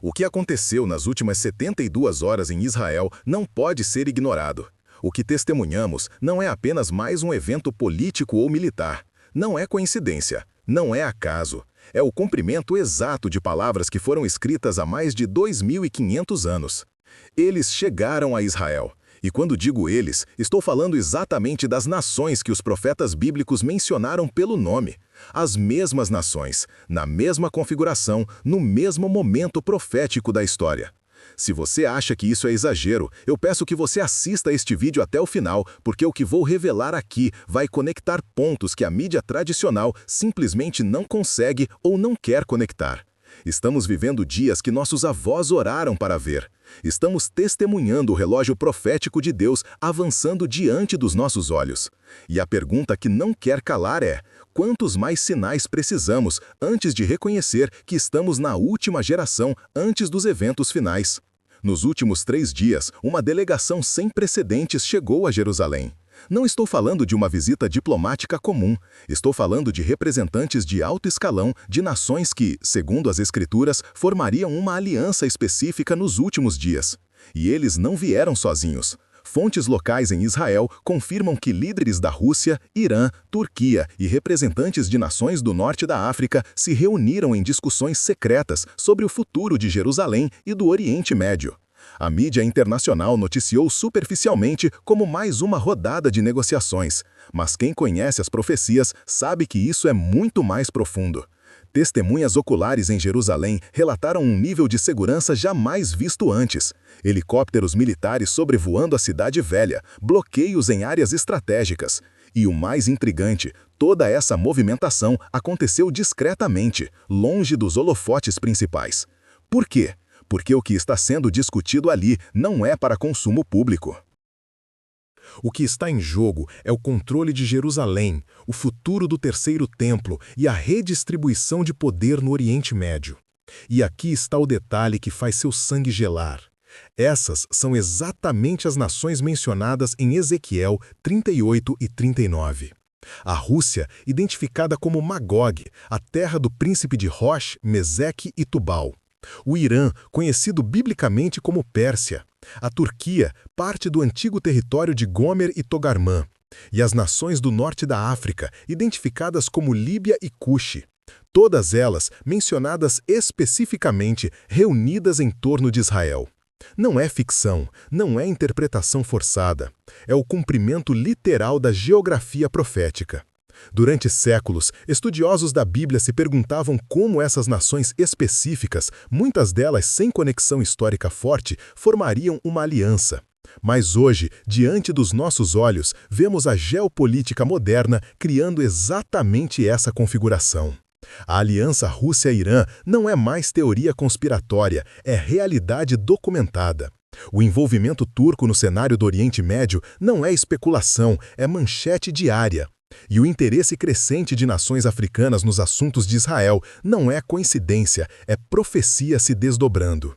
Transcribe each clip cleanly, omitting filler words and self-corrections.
O que aconteceu nas últimas 72 horas em Israel não pode ser ignorado. O que testemunhamos não é apenas mais um evento político ou militar. Não é coincidência, não é acaso. É o cumprimento exato de palavras que foram escritas há mais de 2.500 anos. Eles chegaram a Israel. E quando digo eles, estou falando exatamente das nações que os profetas bíblicos mencionaram pelo nome. As mesmas nações, na mesma configuração, no mesmo momento profético da história. Se você acha que isso é exagero, eu peço que você assista este vídeo até o final, porque o que vou revelar aqui vai conectar pontos que a mídia tradicional simplesmente não consegue ou não quer conectar. Estamos vivendo dias que nossos avós oraram para ver. Estamos testemunhando o relógio profético de Deus avançando diante dos nossos olhos. E a pergunta que não quer calar é: quantos mais sinais precisamos antes de reconhecer que estamos na última geração antes dos eventos finais? Nos últimos 3 dias, uma delegação sem precedentes chegou a Jerusalém. Não estou falando de uma visita diplomática comum. Estou falando de representantes de alto escalão de nações que, segundo as Escrituras, formariam uma aliança específica nos últimos dias. E eles não vieram sozinhos. Fontes locais em Israel confirmam que líderes da Rússia, Irã, Turquia e representantes de nações do norte da África se reuniram em discussões secretas sobre o futuro de Jerusalém e do Oriente Médio. A mídia internacional noticiou superficialmente como mais uma rodada de negociações, mas quem conhece as profecias sabe que isso é muito mais profundo. Testemunhas oculares em Jerusalém relataram um nível de segurança jamais visto antes. Helicópteros militares sobrevoando a cidade velha, bloqueios em áreas estratégicas. E o mais intrigante, toda essa movimentação aconteceu discretamente, longe dos holofotes principais. Por quê? Porque o que está sendo discutido ali não é para consumo público. O que está em jogo é o controle de Jerusalém, o futuro do terceiro templo e a redistribuição de poder no Oriente Médio. E aqui está o detalhe que faz seu sangue gelar. Essas são exatamente as nações mencionadas em Ezequiel 38 e 39. A Rússia, identificada como Magog, a terra do príncipe de Rosh, Meseque e Tubal. O Irã, conhecido biblicamente como Pérsia. A Turquia, parte do antigo território de Gomer e Togarmã. E as nações do norte da África, identificadas como Líbia e Cuxi. Todas elas mencionadas especificamente, reunidas em torno de Israel. Não é ficção, não é interpretação forçada. É o cumprimento literal da geografia profética. Durante séculos, estudiosos da Bíblia se perguntavam como essas nações específicas, muitas delas sem conexão histórica forte, formariam uma aliança. Mas hoje, diante dos nossos olhos, vemos a geopolítica moderna criando exatamente essa configuração. A aliança Rússia-Irã não é mais teoria conspiratória, é realidade documentada. O envolvimento turco no cenário do Oriente Médio não é especulação, é manchete diária. E o interesse crescente de nações africanas nos assuntos de Israel não é coincidência, é profecia se desdobrando.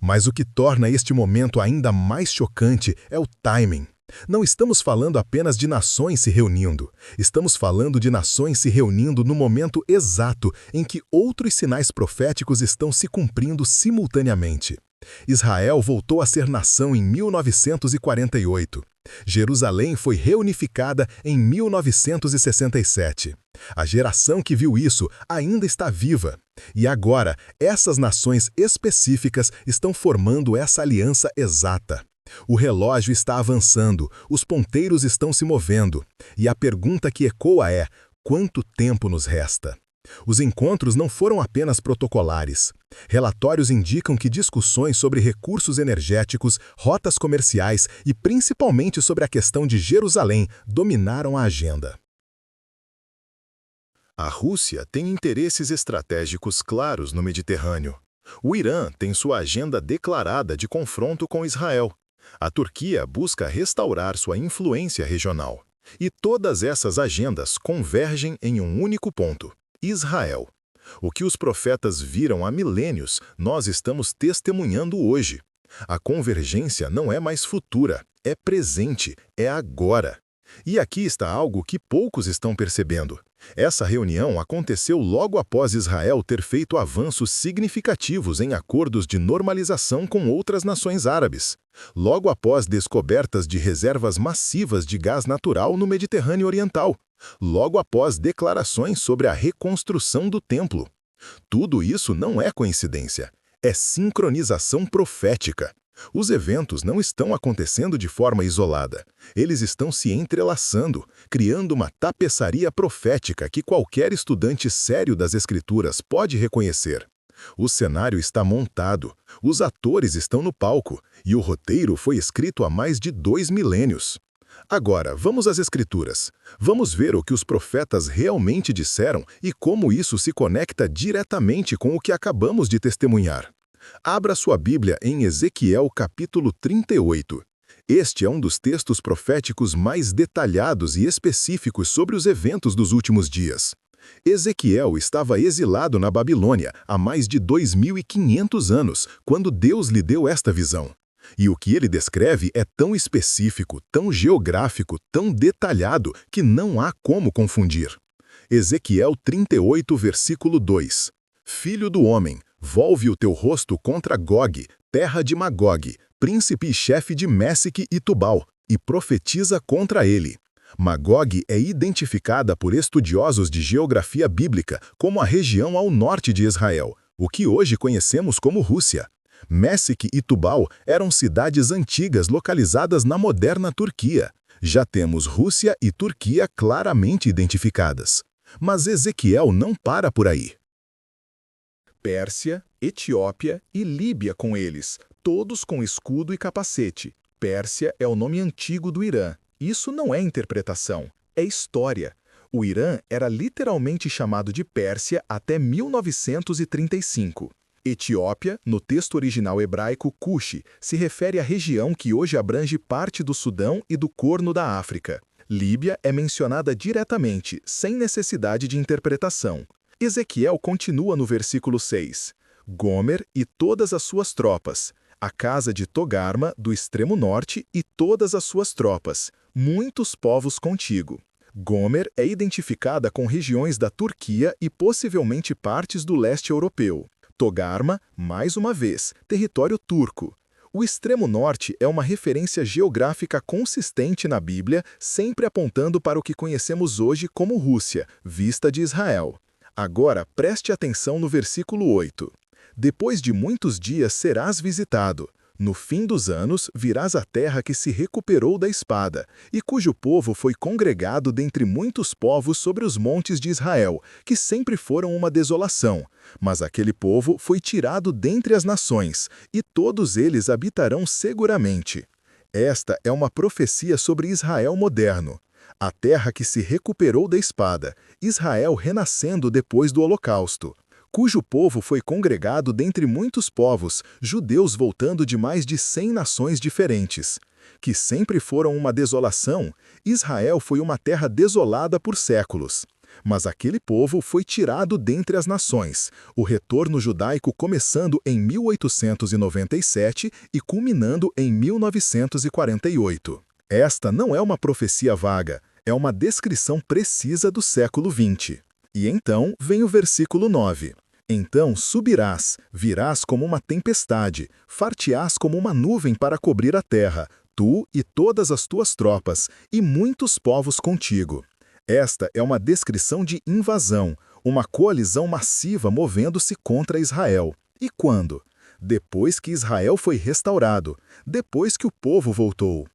Mas o que torna este momento ainda mais chocante é o timing. Não estamos falando apenas de nações se reunindo. Estamos falando de nações se reunindo no momento exato em que outros sinais proféticos estão se cumprindo simultaneamente. Israel voltou a ser nação em 1948. Jerusalém foi reunificada em 1967. A geração que viu isso ainda está viva. E agora, essas nações específicas estão formando essa aliança exata. O relógio está avançando, os ponteiros estão se movendo. E a pergunta que ecoa é: quanto tempo nos resta? Os encontros não foram apenas protocolares. Relatórios indicam que discussões sobre recursos energéticos, rotas comerciais e principalmente sobre a questão de Jerusalém dominaram a agenda. A Rússia tem interesses estratégicos claros no Mediterrâneo. O Irã tem sua agenda declarada de confronto com Israel. A Turquia busca restaurar sua influência regional. E todas essas agendas convergem em um único ponto: Israel. O que os profetas viram há milênios, nós estamos testemunhando hoje. A convergência não é mais futura, é presente, é agora. E aqui está algo que poucos estão percebendo. Essa reunião aconteceu logo após Israel ter feito avanços significativos em acordos de normalização com outras nações árabes, logo após descobertas de reservas massivas de gás natural no Mediterrâneo Oriental, logo após declarações sobre a reconstrução do templo. Tudo isso não é coincidência, é sincronização profética. Os eventos não estão acontecendo de forma isolada. Eles estão se entrelaçando, criando uma tapeçaria profética que qualquer estudante sério das Escrituras pode reconhecer. O cenário está montado, os atores estão no palco, e o roteiro foi escrito há mais de 2 milênios. Agora, vamos às Escrituras. Vamos ver o que os profetas realmente disseram e como isso se conecta diretamente com o que acabamos de testemunhar. Abra sua Bíblia em Ezequiel capítulo 38. Este é um dos textos proféticos mais detalhados e específicos sobre os eventos dos últimos dias. Ezequiel estava exilado na Babilônia há mais de 2.500 anos, quando Deus lhe deu esta visão. E o que ele descreve é tão específico, tão geográfico, tão detalhado, que não há como confundir. Ezequiel 38, versículo 2. Filho do homem, volve o teu rosto contra Gog, terra de Magog, príncipe e chefe de Mésique e Tubal, e profetiza contra ele. Magog é identificada por estudiosos de geografia bíblica como a região ao norte de Israel, o que hoje conhecemos como Rússia. Mésique e Tubal eram cidades antigas localizadas na moderna Turquia. Já temos Rússia e Turquia claramente identificadas. Mas Ezequiel não para por aí. Pérsia, Etiópia e Líbia com eles, todos com escudo e capacete. Pérsia é o nome antigo do Irã. Isso não é interpretação, é história. O Irã era literalmente chamado de Pérsia até 1935. Etiópia, no texto original hebraico Cuxi, se refere à região que hoje abrange parte do Sudão e do Corno da África. Líbia é mencionada diretamente, sem necessidade de interpretação. Ezequiel continua no versículo 6. Gomer e todas as suas tropas, a casa de Togarma, do extremo norte, e todas as suas tropas, muitos povos contigo. Gomer é identificada com regiões da Turquia e possivelmente partes do leste europeu. Togarma, mais uma vez, território turco. O extremo norte é uma referência geográfica consistente na Bíblia, sempre apontando para o que conhecemos hoje como Rússia, vista de Israel. Agora, preste atenção no versículo 8. Depois de muitos dias serás visitado. No fim dos anos virás à terra que se recuperou da espada, e cujo povo foi congregado dentre muitos povos sobre os montes de Israel, que sempre foram uma desolação. Mas aquele povo foi tirado dentre as nações, e todos eles habitarão seguramente. Esta é uma profecia sobre Israel moderno. A terra que se recuperou da espada, Israel renascendo depois do Holocausto, cujo povo foi congregado dentre muitos povos, judeus voltando de mais de 100 nações diferentes. Que sempre foram uma desolação, Israel foi uma terra desolada por séculos. Mas aquele povo foi tirado dentre as nações, o retorno judaico começando em 1897 e culminando em 1948. Esta não é uma profecia vaga, é uma descrição precisa do século XX. E então vem o versículo 9. Então subirás, virás como uma tempestade, far-te-ás como uma nuvem para cobrir a terra, tu e todas as tuas tropas, e muitos povos contigo. Esta é uma descrição de invasão, uma coalizão massiva movendo-se contra Israel. E quando? Depois que Israel foi restaurado, depois que o povo voltou.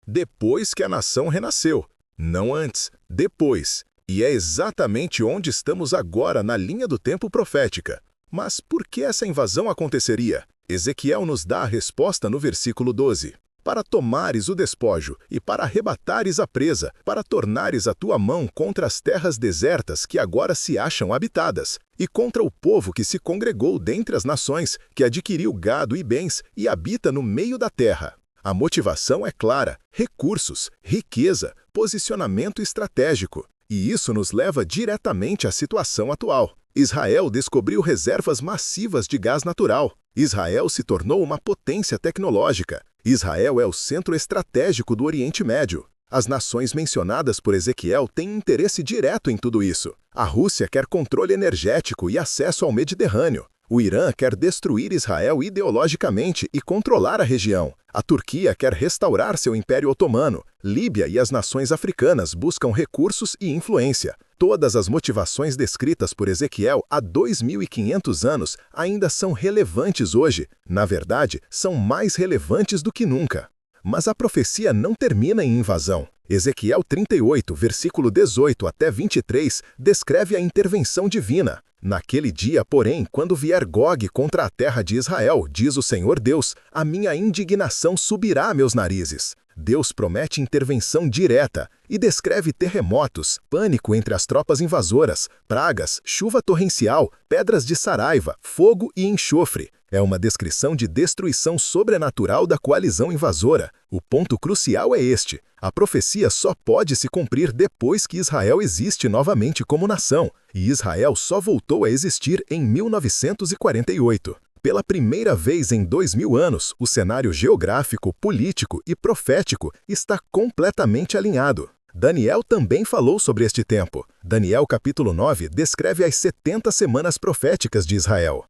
Depois que a nação renasceu. Não antes, depois. E é exatamente onde estamos agora na linha do tempo profética. Mas por que essa invasão aconteceria? Ezequiel nos dá a resposta no versículo 12. Para tomares o despojo e para arrebatares a presa, para tornares a tua mão contra as terras desertas que agora se acham habitadas, e contra o povo que se congregou dentre as nações, que adquiriu gado e bens e habita no meio da terra. A motivação é clara: recursos, riqueza, posicionamento estratégico. E isso nos leva diretamente à situação atual. Israel descobriu reservas massivas de gás natural. Israel se tornou uma potência tecnológica. Israel é o centro estratégico do Oriente Médio. As nações mencionadas por Ezequiel têm interesse direto em tudo isso. A Rússia quer controle energético e acesso ao Mediterrâneo. O Irã quer destruir Israel ideologicamente e controlar a região. A Turquia quer restaurar seu Império Otomano. Líbia e as nações africanas buscam recursos e influência. Todas as motivações descritas por Ezequiel há 2.500 anos ainda são relevantes hoje. Na verdade, são mais relevantes do que nunca. Mas a profecia não termina em invasão. Ezequiel 38, versículo 18 até 23, descreve a intervenção divina. Naquele dia, porém, quando vier Gog contra a terra de Israel, diz o Senhor Deus, a minha indignação subirá a meus narizes. Deus promete intervenção direta e descreve terremotos, pânico entre as tropas invasoras, pragas, chuva torrencial, pedras de saraiva, fogo e enxofre. É uma descrição de destruição sobrenatural da coalizão invasora. O ponto crucial é este: a profecia só pode se cumprir depois que Israel existe novamente como nação, e Israel só voltou a existir em 1948. Pela primeira vez em 2000 anos, o cenário geográfico, político e profético está completamente alinhado. Daniel também falou sobre este tempo. Daniel capítulo 9 descreve as 70 semanas proféticas de Israel.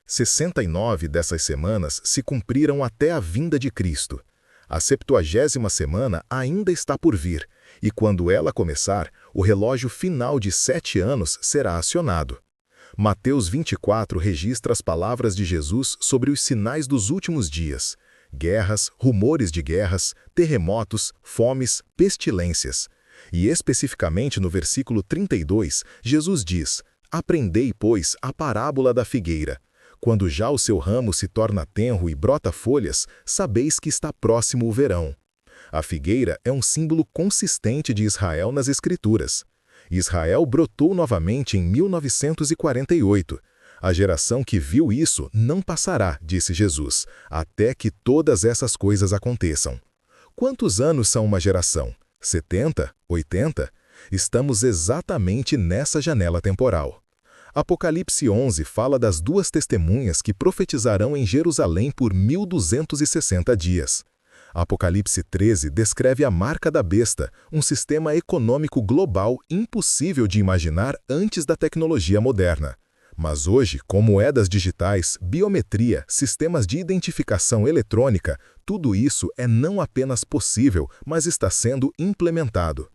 69 dessas semanas se cumpriram até a vinda de Cristo. A 70ª semana ainda está por vir, e quando ela começar, o relógio final de 7 anos será acionado. Mateus 24 registra as palavras de Jesus sobre os sinais dos últimos dias: guerras, rumores de guerras, terremotos, fomes, pestilências. E especificamente no versículo 32, Jesus diz: aprendei, pois, a parábola da figueira. Quando já o seu ramo se torna tenro e brota folhas, sabeis que está próximo o verão. A figueira é um símbolo consistente de Israel nas Escrituras. Israel brotou novamente em 1948. A geração que viu isso não passará, disse Jesus, até que todas essas coisas aconteçam. Quantos anos são uma geração? 70? 80? Estamos exatamente nessa janela temporal. Apocalipse 11 fala das duas testemunhas que profetizarão em Jerusalém por 1260 dias. Apocalipse 13 descreve a marca da besta, um sistema econômico global impossível de imaginar antes da tecnologia moderna. Mas hoje, com moedas digitais, biometria, sistemas de identificação eletrônica, tudo isso é não apenas possível, mas está sendo implementado.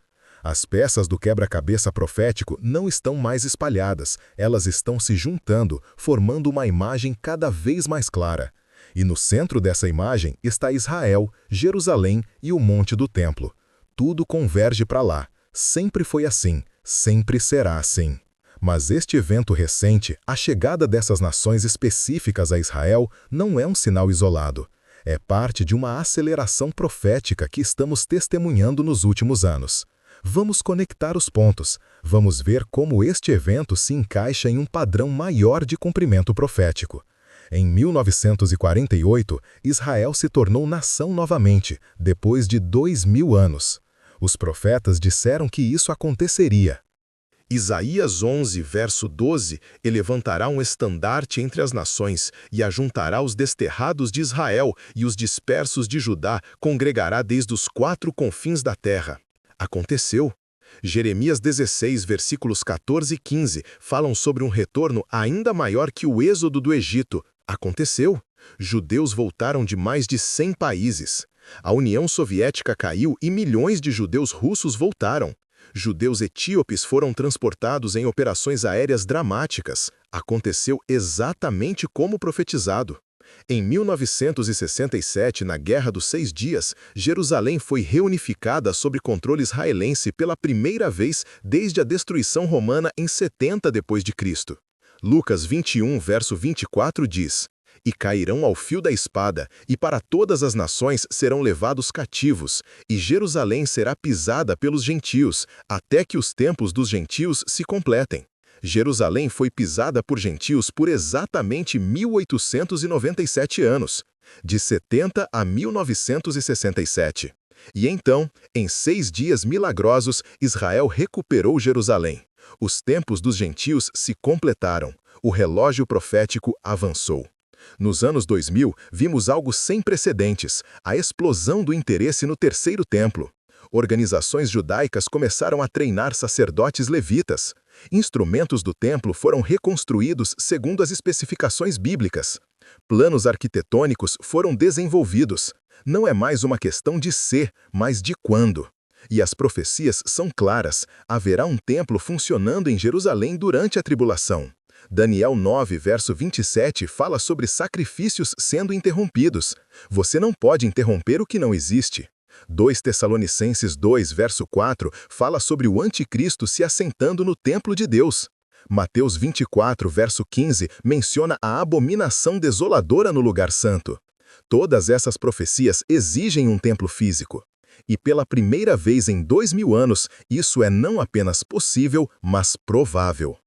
As peças do quebra-cabeça profético não estão mais espalhadas, elas estão se juntando, formando uma imagem cada vez mais clara. E no centro dessa imagem está Israel, Jerusalém e o Monte do Templo. Tudo converge para lá. Sempre foi assim, sempre será assim. Mas este evento recente, a chegada dessas nações específicas a Israel, não é um sinal isolado. É parte de uma aceleração profética que estamos testemunhando nos últimos anos. Vamos conectar os pontos. Vamos ver como este evento se encaixa em um padrão maior de cumprimento profético. Em 1948, Israel se tornou nação novamente, depois de 2000 anos. Os profetas disseram que isso aconteceria. Isaías 11, verso 12, e levantará um estandarte entre as nações, e ajuntará os desterrados de Israel, e os dispersos de Judá congregará desde os 4 confins da terra. Aconteceu. Jeremias 16, versículos 14 e 15, falam sobre um retorno ainda maior que o êxodo do Egito. Aconteceu. Judeus voltaram de mais de 100 países. A União Soviética caiu e milhões de judeus russos voltaram. Judeus etíopes foram transportados em operações aéreas dramáticas. Aconteceu exatamente como profetizado. Em 1967, na Guerra dos 6 Dias, Jerusalém foi reunificada sob controle israelense pela primeira vez desde a destruição romana em 70 d.C. Lucas 21, verso 24 diz: e cairão ao fio da espada, e para todas as nações serão levados cativos, e Jerusalém será pisada pelos gentios, até que os tempos dos gentios se completem. Jerusalém foi pisada por gentios por exatamente 1897 anos, de 70 a 1967. E então, em 6 dias milagrosos, Israel recuperou Jerusalém. Os tempos dos gentios se completaram. O relógio profético avançou. Nos anos 2000, vimos algo sem precedentes, a explosão do interesse no Terceiro Templo. Organizações judaicas começaram a treinar sacerdotes levitas. Instrumentos do templo foram reconstruídos segundo as especificações bíblicas. Planos arquitetônicos foram desenvolvidos. Não é mais uma questão de ser, mas de quando. E as profecias são claras: haverá um templo funcionando em Jerusalém durante a tribulação. Daniel 9, verso 27 fala sobre sacrifícios sendo interrompidos. Você não pode interromper o que não existe. 2 Tessalonicenses 2, verso 4 fala sobre o anticristo se assentando no templo de Deus. Mateus 24, verso 15 menciona a abominação desoladora no lugar santo. Todas essas profecias exigem um templo físico. E pela primeira vez em 2000 anos, isso é não apenas possível, mas provável.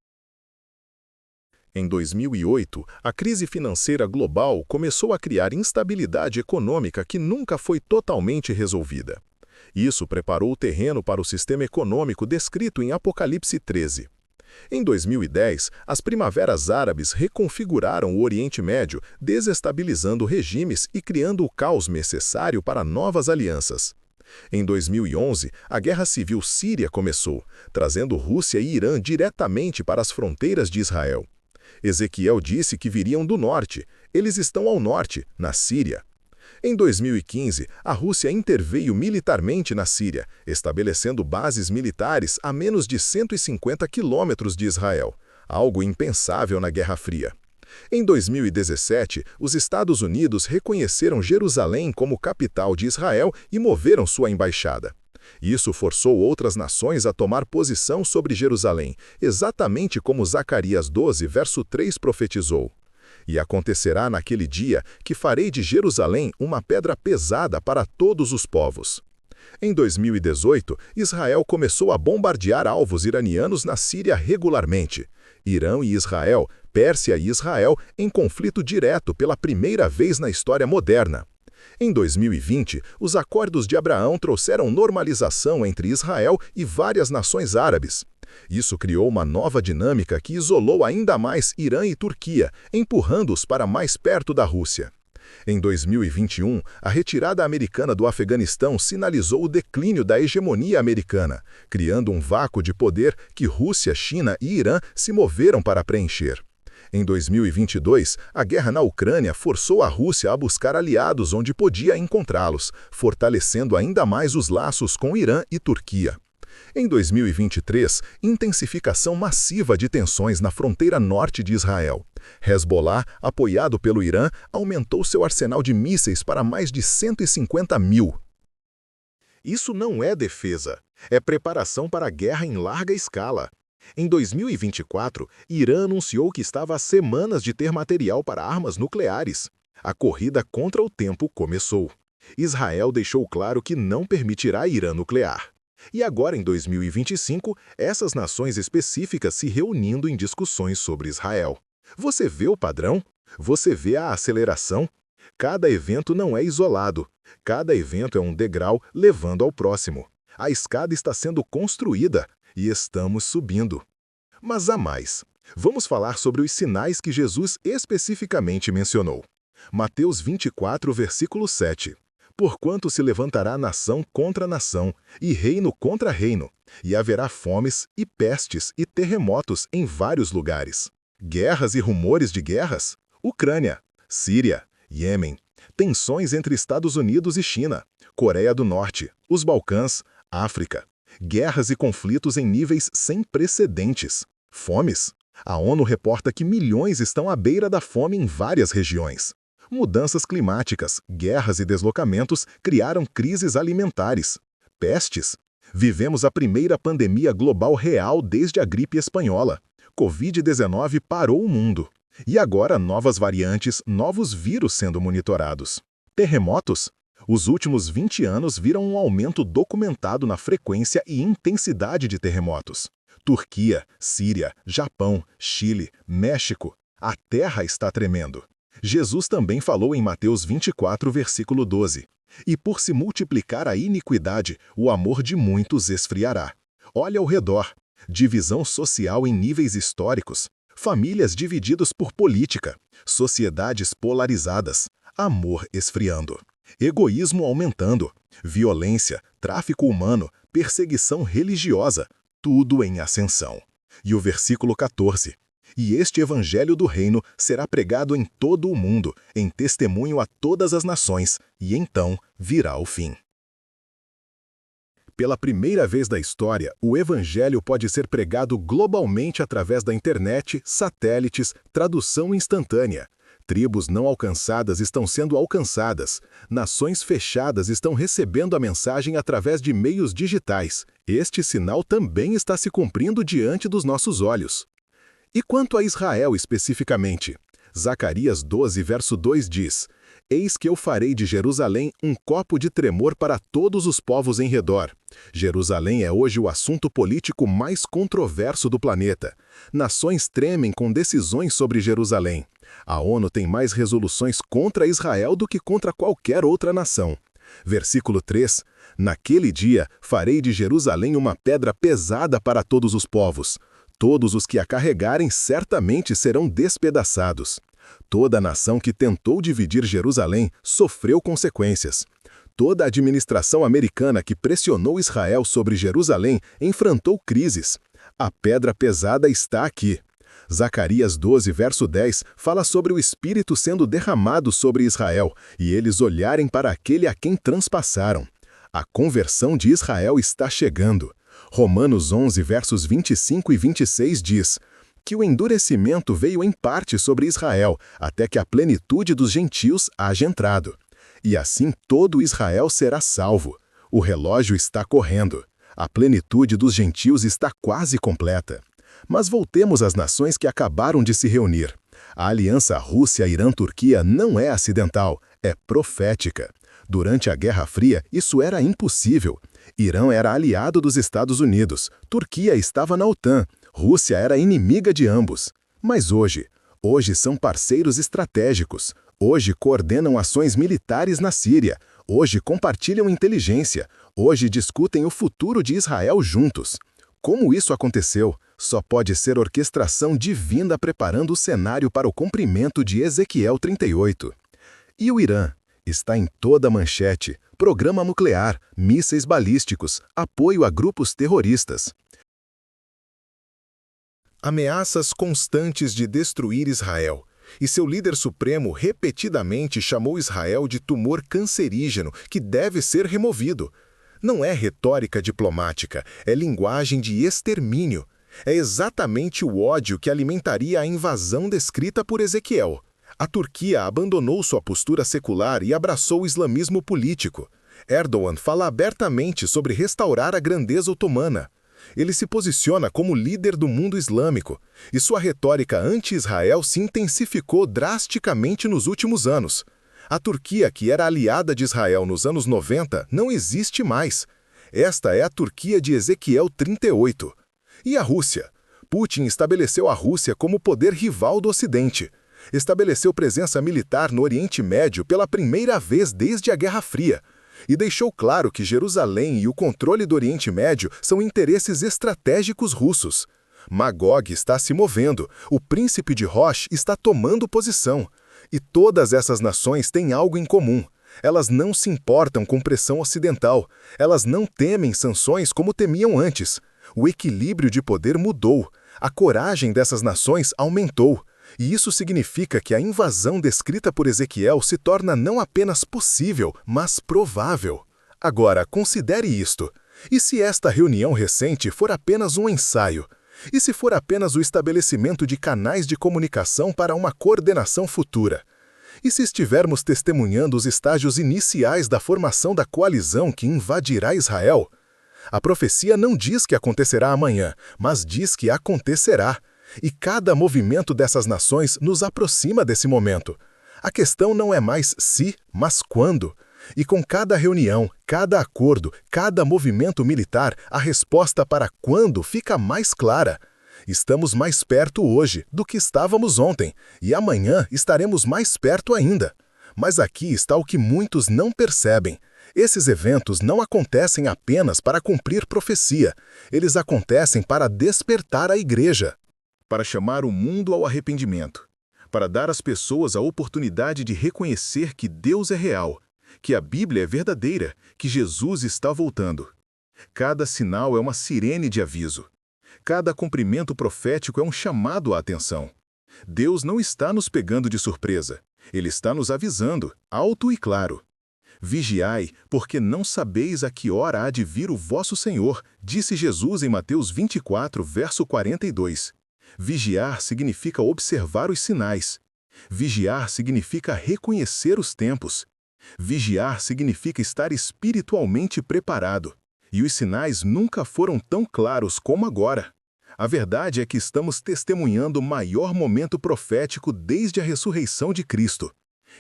Em 2008, a crise financeira global começou a criar instabilidade econômica que nunca foi totalmente resolvida. Isso preparou o terreno para o sistema econômico descrito em Apocalipse 13. Em 2010, as primaveras árabes reconfiguraram o Oriente Médio, desestabilizando regimes e criando o caos necessário para novas alianças. Em 2011, a Guerra Civil Síria começou, trazendo Rússia e Irã diretamente para as fronteiras de Israel. Ezequiel disse que viriam do norte. Eles estão ao norte, na Síria. Em 2015, a Rússia interveio militarmente na Síria, estabelecendo bases militares a menos de 150 quilômetros de Israel, algo impensável na Guerra Fria. Em 2017, os Estados Unidos reconheceram Jerusalém como capital de Israel e moveram sua embaixada. Isso forçou outras nações a tomar posição sobre Jerusalém, exatamente como Zacarias 12, verso 3 profetizou. E acontecerá naquele dia que farei de Jerusalém uma pedra pesada para todos os povos. Em 2018, Israel começou a bombardear alvos iranianos na Síria regularmente. Irã e Israel, Pérsia e Israel, em conflito direto pela primeira vez na história moderna. Em 2020, os Acordos de Abraão trouxeram normalização entre Israel e várias nações árabes. Isso criou uma nova dinâmica que isolou ainda mais Irã e Turquia, empurrando-os para mais perto da Rússia. Em 2021, a retirada americana do Afeganistão sinalizou o declínio da hegemonia americana, criando um vácuo de poder que Rússia, China e Irã se moveram para preencher. Em 2022, a guerra na Ucrânia forçou a Rússia a buscar aliados onde podia encontrá-los, fortalecendo ainda mais os laços com Irã e Turquia. Em 2023, intensificação massiva de tensões na fronteira norte de Israel. Hezbollah, apoiado pelo Irã, aumentou seu arsenal de mísseis para mais de 150 mil. Isso não é defesa, é preparação para a guerra em larga escala. Em 2024, Irã anunciou que estava a semanas de ter material para armas nucleares. A corrida contra o tempo começou. Israel deixou claro que não permitirá Irã nuclear. E agora, em 2025, essas nações específicas se reunindo em discussões sobre Israel. Você vê o padrão? Você vê a aceleração? Cada evento não é isolado. Cada evento é um degrau levando ao próximo. A escada está sendo construída e estamos subindo. Mas há mais. Vamos falar sobre os sinais que Jesus especificamente mencionou. Mateus 24, versículo 7. Porquanto se levantará nação contra nação, e reino contra reino, e haverá fomes, e pestes, e terremotos em vários lugares. Guerras e rumores de guerras? Ucrânia, Síria, Iêmen, tensões entre Estados Unidos e China, Coreia do Norte, os Balcãs, África. Guerras e conflitos em níveis sem precedentes. Fomes? A ONU reporta que milhões estão à beira da fome em várias regiões. Mudanças climáticas, guerras e deslocamentos criaram crises alimentares. Pestes? Vivemos a primeira pandemia global real desde a gripe espanhola. Covid-19 parou o mundo. E agora novas variantes, novos vírus sendo monitorados. Terremotos? Os últimos 20 anos viram um aumento documentado na frequência e intensidade de terremotos. Turquia, Síria, Japão, Chile, México. A terra está tremendo. Jesus também falou em Mateus 24, versículo 12. E por se multiplicar a iniquidade, o amor de muitos esfriará. Olha ao redor. Divisão social em níveis históricos. Famílias divididas por política. Sociedades polarizadas. Amor esfriando. Egoísmo aumentando, violência, tráfico humano, perseguição religiosa, tudo em ascensão. E o versículo 14. E este evangelho do reino será pregado em todo o mundo, em testemunho a todas as nações, e então virá o fim. Pela primeira vez da história, o evangelho pode ser pregado globalmente através da internet, satélites, tradução instantânea. Tribos não alcançadas estão sendo alcançadas. Nações fechadas estão recebendo a mensagem através de meios digitais. Este sinal também está se cumprindo diante dos nossos olhos. E quanto a Israel especificamente? Zacarias 12, verso 2 diz: Eis que eu farei de Jerusalém um copo de tremor para todos os povos em redor. Jerusalém é hoje o assunto político mais controverso do planeta. Nações tremem com decisões sobre Jerusalém. A ONU tem mais resoluções contra Israel do que contra qualquer outra nação. Versículo 3. Naquele dia farei de Jerusalém uma pedra pesada para todos os povos. Todos os que a carregarem certamente serão despedaçados. Toda a nação que tentou dividir Jerusalém sofreu consequências. Toda a administração americana que pressionou Israel sobre Jerusalém enfrentou crises. A pedra pesada está aqui. Zacarias 12, verso 10, fala sobre o Espírito sendo derramado sobre Israel e eles olharem para aquele a quem transpassaram. A conversão de Israel está chegando. Romanos 11, versos 25 e 26 diz que o endurecimento veio em parte sobre Israel, até que a plenitude dos gentios haja entrado. E assim todo Israel será salvo. O relógio está correndo. A plenitude dos gentios está quase completa. Mas voltemos às nações que acabaram de se reunir. A aliança Rússia-Irã-Turquia não é acidental, é profética. Durante a Guerra Fria, isso era impossível. Irã era aliado dos Estados Unidos, Turquia estava na OTAN, Rússia era inimiga de ambos. Mas hoje são parceiros estratégicos. Hoje coordenam ações militares na Síria. Hoje compartilham inteligência. Hoje discutem o futuro de Israel juntos. Como isso aconteceu? Só pode ser orquestração divina preparando o cenário para o cumprimento de Ezequiel 38. E o Irã? Está em toda a manchete. Programa nuclear, mísseis balísticos, apoio a grupos terroristas. Ameaças constantes de destruir Israel. E seu líder supremo repetidamente chamou Israel de tumor cancerígeno que deve ser removido. Não é retórica diplomática, é linguagem de extermínio. É exatamente o ódio que alimentaria a invasão descrita por Ezequiel. A Turquia abandonou sua postura secular e abraçou o islamismo político. Erdogan fala abertamente sobre restaurar a grandeza otomana. Ele se posiciona como líder do mundo islâmico, e sua retórica anti-Israel se intensificou drasticamente nos últimos anos. A Turquia, que era aliada de Israel nos anos 90, não existe mais. Esta é a Turquia de Ezequiel 38. E a Rússia? Putin estabeleceu a Rússia como poder rival do Ocidente. Estabeleceu presença militar no Oriente Médio pela primeira vez desde a Guerra Fria. E deixou claro que Jerusalém e o controle do Oriente Médio são interesses estratégicos russos. Magog está se movendo, o príncipe de Rosh está tomando posição. E todas essas nações têm algo em comum. Elas não se importam com pressão ocidental. Elas não temem sanções como temiam antes. O equilíbrio de poder mudou. A coragem dessas nações aumentou. E isso significa que a invasão descrita por Ezequiel se torna não apenas possível, mas provável. Agora, considere isto. E se esta reunião recente for apenas um ensaio? E se for apenas o estabelecimento de canais de comunicação para uma coordenação futura? E se estivermos testemunhando os estágios iniciais da formação da coalizão que invadirá Israel? A profecia não diz que acontecerá amanhã, mas diz que acontecerá. E cada movimento dessas nações nos aproxima desse momento. A questão não é mais se, mas quando. E com cada reunião, cada acordo, cada movimento militar, a resposta para quando fica mais clara. Estamos mais perto hoje do que estávamos ontem, e amanhã estaremos mais perto ainda. Mas aqui está o que muitos não percebem. Esses eventos não acontecem apenas para cumprir profecia. Eles acontecem para despertar a igreja. Para chamar o mundo ao arrependimento, para dar às pessoas a oportunidade de reconhecer que Deus é real que a Bíblia é verdadeira, que Jesus está voltando. Cada sinal é uma sirene de aviso. Cada cumprimento profético é um chamado à atenção. Deus não está nos pegando de surpresa. Ele está nos avisando, alto e claro. Vigiai, porque não sabeis a que hora há de vir o vosso Senhor, disse Jesus em Mateus 24, verso 42. Vigiar significa observar os sinais. Vigiar significa reconhecer os tempos. Vigiar significa estar espiritualmente preparado. E os sinais nunca foram tão claros como agora. A verdade é que estamos testemunhando o maior momento profético desde a ressurreição de Cristo.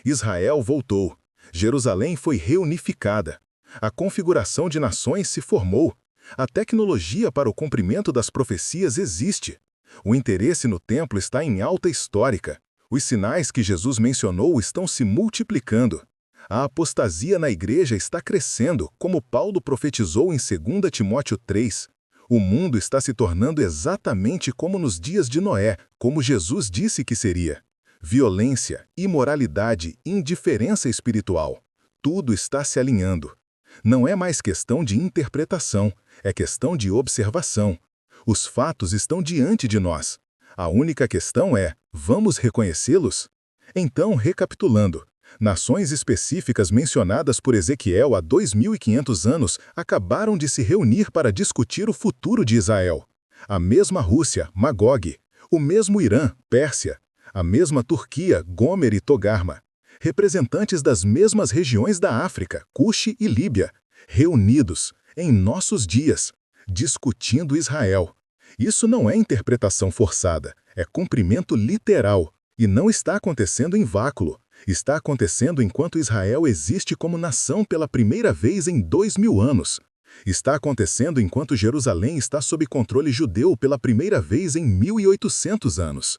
Israel voltou. Jerusalém foi reunificada. A configuração de nações se formou. A tecnologia para o cumprimento das profecias existe. O interesse no templo está em alta histórica. Os sinais que Jesus mencionou estão se multiplicando. A apostasia na igreja está crescendo, como Paulo profetizou em 2 Timóteo 3. O mundo está se tornando exatamente como nos dias de Noé, como Jesus disse que seria. Violência, imoralidade, indiferença espiritual. Tudo está se alinhando. Não é mais questão de interpretação, é questão de observação. Os fatos estão diante de nós. A única questão é, vamos reconhecê-los? Então, recapitulando, nações específicas mencionadas por Ezequiel há 2.500 anos acabaram de se reunir para discutir o futuro de Israel. A mesma Rússia, Magog, o mesmo Irã, Pérsia, a mesma Turquia, Gomer e Togarma, representantes das mesmas regiões da África, Cuxi e Líbia, reunidos, em nossos dias, discutindo Israel. Isso não é interpretação forçada, é cumprimento literal, e não está acontecendo em vácuo. Está acontecendo enquanto Israel existe como nação pela primeira vez em 2000 anos. Está acontecendo enquanto Jerusalém está sob controle judeu pela primeira vez em 1800 anos.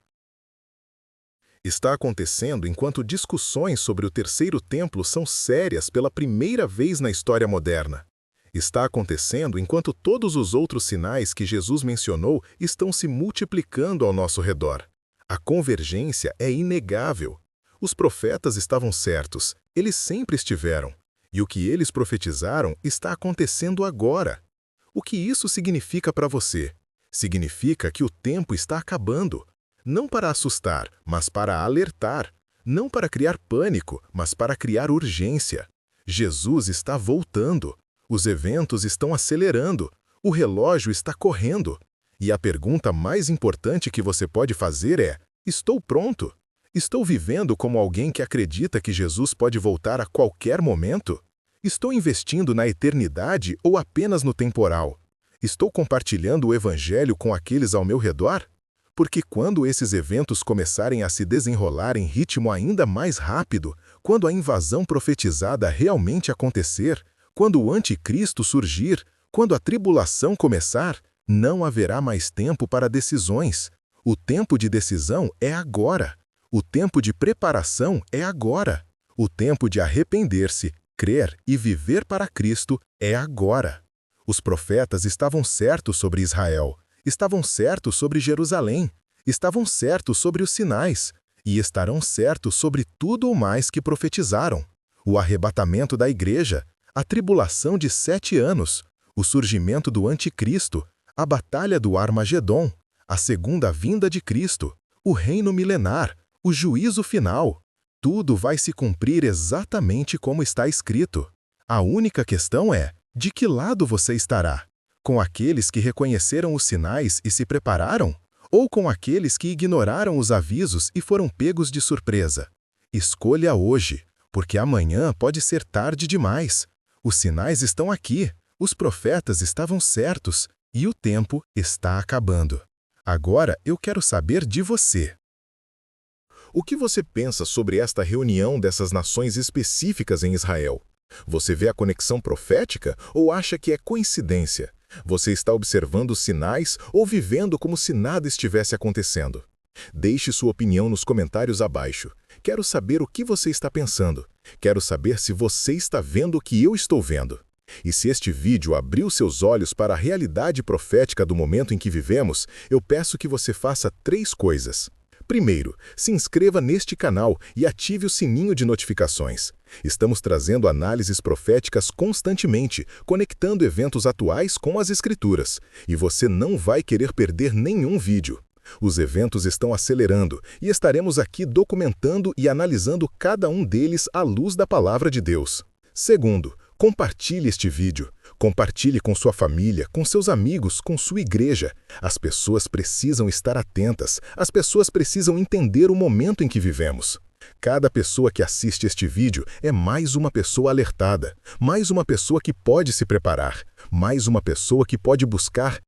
Está acontecendo enquanto discussões sobre o terceiro templo são sérias pela primeira vez na história moderna. Está acontecendo enquanto todos os outros sinais que Jesus mencionou estão se multiplicando ao nosso redor. A convergência é inegável. Os profetas estavam certos, eles sempre estiveram. E o que eles profetizaram está acontecendo agora. O que isso significa para você? Significa que o tempo está acabando. Não para assustar, mas para alertar. Não para criar pânico, mas para criar urgência. Jesus está voltando. Os eventos estão acelerando. O relógio está correndo. E a pergunta mais importante que você pode fazer é: estou pronto? Estou vivendo como alguém que acredita que Jesus pode voltar a qualquer momento? Estou investindo na eternidade ou apenas no temporal? Estou compartilhando o Evangelho com aqueles ao meu redor? Porque quando esses eventos começarem a se desenrolar em ritmo ainda mais rápido, quando a invasão profetizada realmente acontecer, quando o anticristo surgir, quando a tribulação começar, não haverá mais tempo para decisões. O tempo de decisão é agora. O tempo de preparação é agora. O tempo de arrepender-se, crer e viver para Cristo é agora. Os profetas estavam certos sobre Israel, estavam certos sobre Jerusalém, estavam certos sobre os sinais, e estarão certos sobre tudo o mais que profetizaram. O arrebatamento da igreja, a tribulação de 7 anos, o surgimento do anticristo, a batalha do Armagedon, a segunda vinda de Cristo, o reino milenar, o juízo final. Tudo vai se cumprir exatamente como está escrito. A única questão é, de que lado você estará? Com aqueles que reconheceram os sinais e se prepararam? Ou com aqueles que ignoraram os avisos e foram pegos de surpresa? Escolha hoje, porque amanhã pode ser tarde demais. Os sinais estão aqui, os profetas estavam certos, e o tempo está acabando. Agora eu quero saber de você. O que você pensa sobre esta reunião dessas nações específicas em Israel? Você vê a conexão profética ou acha que é coincidência? Você está observando os sinais ou vivendo como se nada estivesse acontecendo? Deixe sua opinião nos comentários abaixo. Quero saber o que você está pensando. Quero saber se você está vendo o que eu estou vendo. E se este vídeo abriu seus olhos para a realidade profética do momento em que vivemos, eu peço que você faça 3 coisas. Primeiro, se inscreva neste canal e ative o sininho de notificações. Estamos trazendo análises proféticas constantemente, conectando eventos atuais com as Escrituras. E você não vai querer perder nenhum vídeo. Os eventos estão acelerando e estaremos aqui documentando e analisando cada um deles à luz da Palavra de Deus. Segundo, compartilhe este vídeo. Compartilhe com sua família, com seus amigos, com sua igreja. As pessoas precisam estar atentas. As pessoas precisam entender o momento em que vivemos. Cada pessoa que assiste este vídeo é mais uma pessoa alertada, mais uma pessoa que pode se preparar, mais uma pessoa que pode buscar